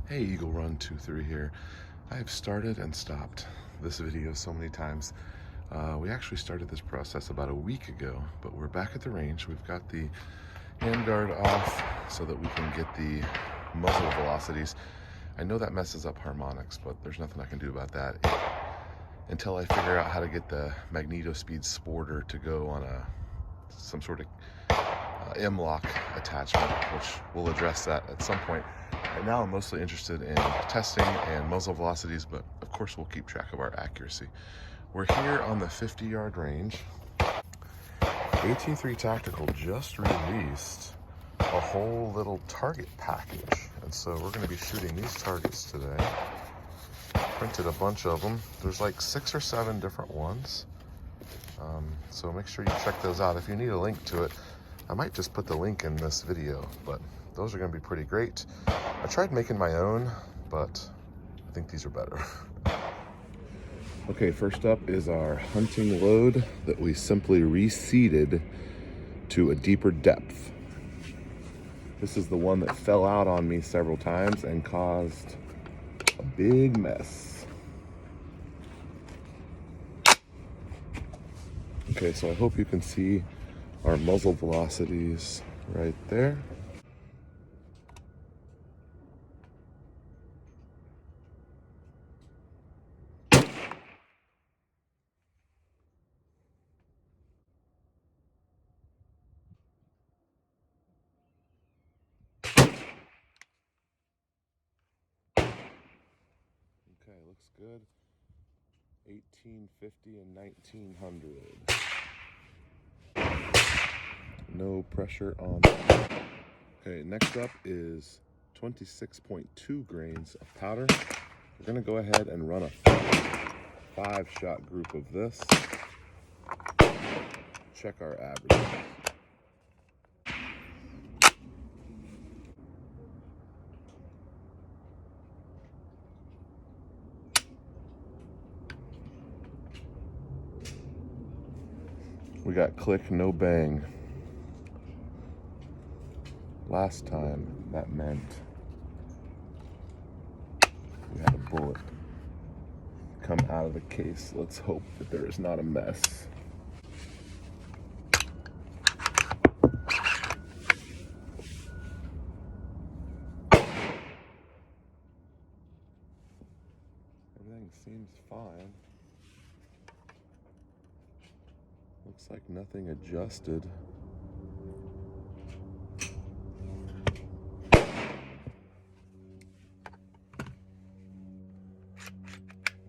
Hey, Eagle Run 23 here. I have started and stopped this video so many times. We actually started this process about a week ago, but we're back at the range. We've got the handguard off so that we can get the muzzle velocities. I know that messes up harmonics, but there's nothing I can do about that until I figure out how to get the MagnetoSpeed sporter to go on some sort of M-lock attachment, which we'll address that at some point. Right now I'm mostly interested in testing and muzzle velocities, but of course we'll keep track of our accuracy. We're here on the 50-yard range. AT3 Tactical just released a whole little target package, and so we're going to be shooting these targets today. Printed a bunch of them. There's like 6 or 7 different ones, so make sure you check those out. If you need a link to it, I might just put the link in this video, but those are going to be pretty great. I tried making my own, but I think these are better. Okay, first up is our hunting load that we simply reseeded to a deeper depth. This is the one that fell out on me several times and caused a big mess. Okay, so I hope you can see our muzzle velocities right there. Okay, looks good. 1850 and 1900. No pressure on that. Okay, next up is 26.2 grains of powder. We're gonna go ahead and run a 5-shot group of this. Check our averages. We got click, no bang. Last time, that meant we had a bullet come out of the case. Let's hope that there is not a mess. Everything seems fine. Looks like nothing adjusted.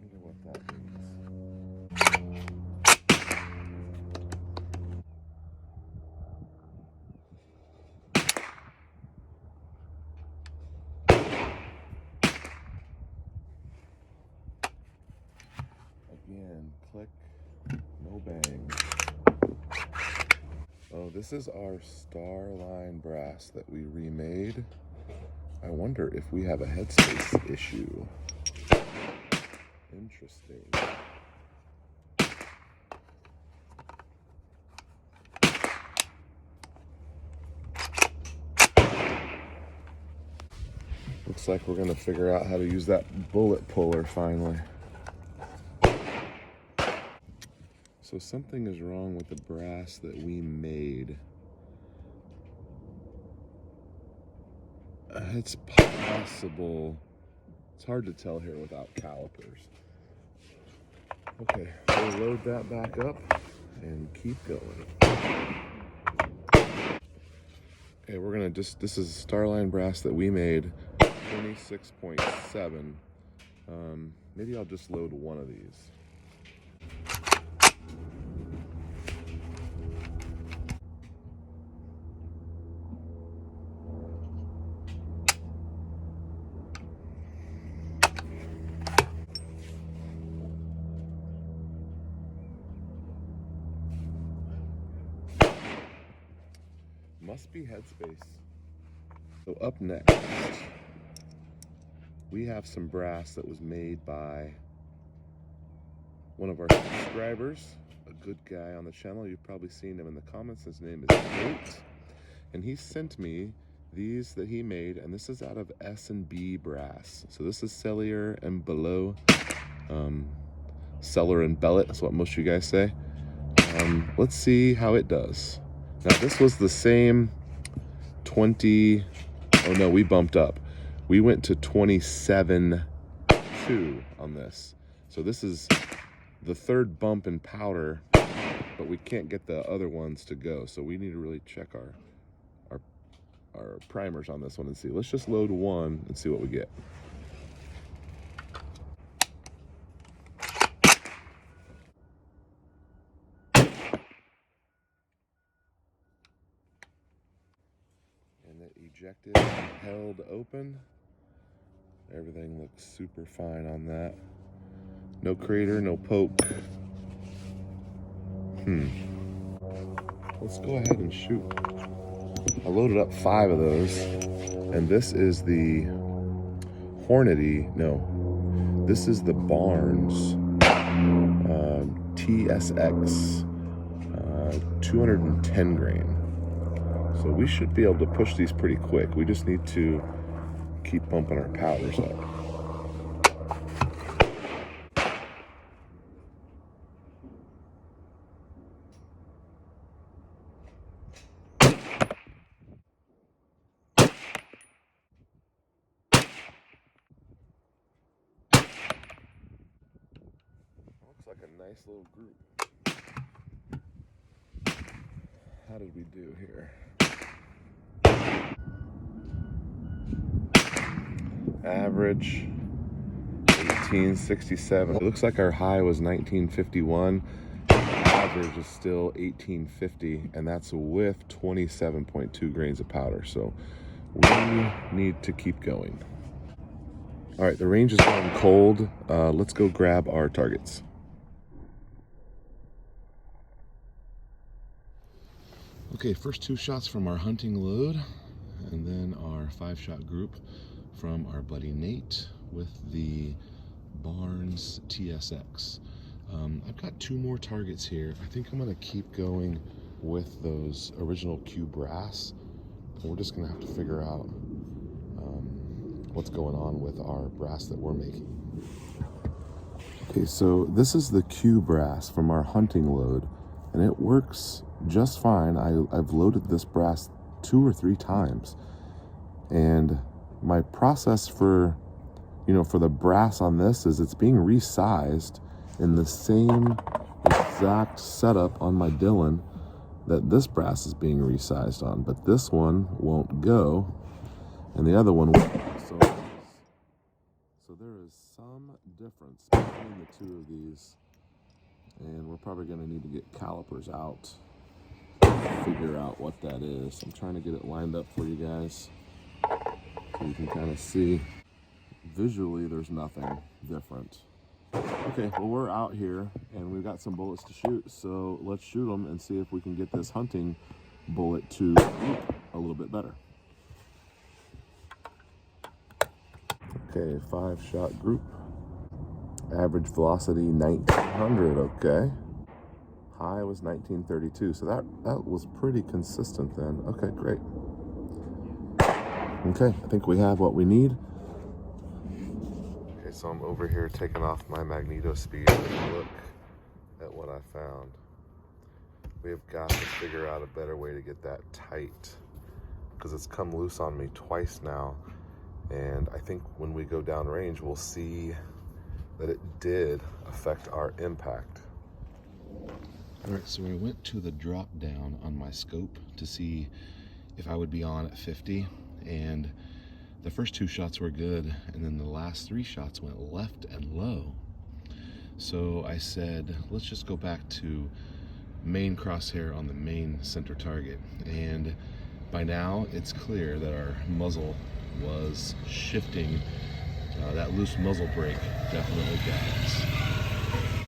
Wonder what that means. Again, click, no bang. Oh, this is our Starline brass that we remade. I wonder if we have a headspace issue. Interesting. Looks like we're gonna figure out how to use that bullet puller finally. So something is wrong with the brass that we made. It's possible. It's hard to tell here without calipers. Okay, we'll load that back up and keep going. Okay, we're gonna this is Starline brass that we made, 26.7. Maybe I'll just load one of these. Must be headspace. So up next, we have some brass that was made by one of our subscribers, a good guy on the channel. You've probably seen him in the comments. His name is 8, and he sent me these that he made, and this is out of S&B brass. So this is cellular and below, cellar and bellet, that's what most of you guys say. Let's see how it does. Now this was the same 20, oh no, we bumped up. We went to 27.2 on this. So this is the third bump in powder, but we can't get the other ones to go. So we need to really check our primers on this one and see. Let's just load one and see what we get. And it ejected and held open. Everything looks super fine on that. No crater, no poke. Let's go ahead and shoot. I loaded up 5 of those, and this is the Hornady, no, this is the Barnes TSX 210 grain. So we should be able to push these pretty quick. We just need to keep pumping our powders up. Looks like a nice little group. How did we do here? Average 1867. It looks like our high was 1951. Average is still 1850, and that's with 27.2 grains of powder. So we need to keep going. All right, the range is going cold. Let's go grab our targets. Okay, first 2 shots from our hunting load, and then our 5-shot group from our buddy Nate with the Barnes TSX. I've got 2 more targets here. I think I'm gonna keep going with those original Q brass. We're just gonna have to figure out what's going on with our brass that we're making. Okay, so this is the Q brass from our hunting load, and it works just fine. I've loaded this brass 2 or 3 times, and my process for the brass on this is it's being resized in the same exact setup on my Dillon that this brass is being resized on, but this one won't go and the other one will. So there is some difference between the 2 of these, and we're probably going to need to get calipers out to figure out what that is. I'm trying to get it lined up for you guys so you can kind of see. Visually, there's nothing different. Okay, well, we're out here and we've got some bullets to shoot, so let's shoot them and see if we can get this hunting bullet to a little bit better. Okay, 5-shot group. Average velocity 1900, okay. High was 1932, so that was pretty consistent then. Okay, great. Okay, I think we have what we need. Okay, so I'm over here taking off my magneto speed and look at what I found. We have got to figure out a better way to get that tight, because it's come loose on me twice now, and I think when we go down range we'll see that it did affect our impact. All right, so I went to the drop down on my scope to see if I would be on at 50, and the first 2 shots were good, and then the last 3 shots went left and low. So I said, let's just go back to main crosshair on the main center target, and by now it's clear that our muzzle was shifting. That loose muzzle brake definitely got us.